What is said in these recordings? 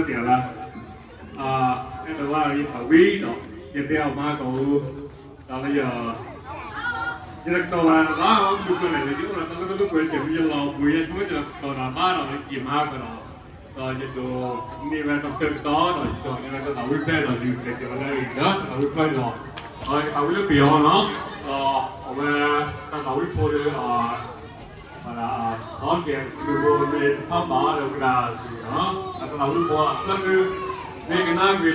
Kiểu là em nói là đi tàu vi đó tiếp theo mà cậu đó bây giờ như là cậu là nó không được cái này là chứ là nó có lúc quên chuyện như là bùi anh mới được cậu là má rồi kìm hai cái đó rồi như đồ như là nó sơn đó rồi chọn như là cái tàu vi phê rồi thì cái kiểu này đó tàu vi phê rồi tàu vi phê nó về tàu vi phê là có chuyện người về thăm bảo được là gì đó là tàu vi phê nó cứ vì cái nào vì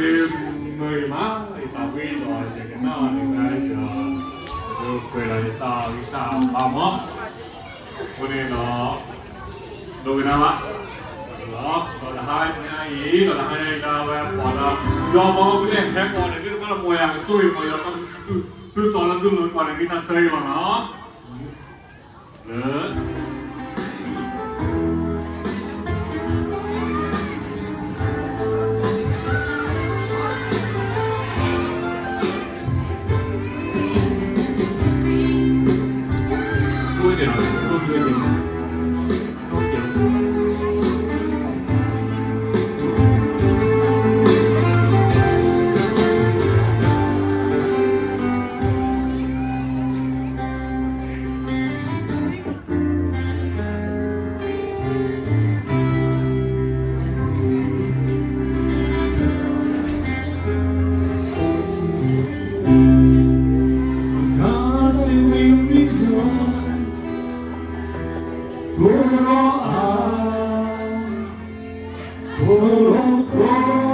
người má thì tao vi rồi thì cái nào thì cái rồi về là tao cái sao tao mất cho nên nó đôi nào á đó rồi là hai ngày ý rồi là hai là về bỏ là do có cái đèn khác còn này cái nó là mùi hàng xui mà giờ con cứ toàn là dưng còn này cái ta xây vào nó nữa vui điểm vui điểm tốt điểm Guru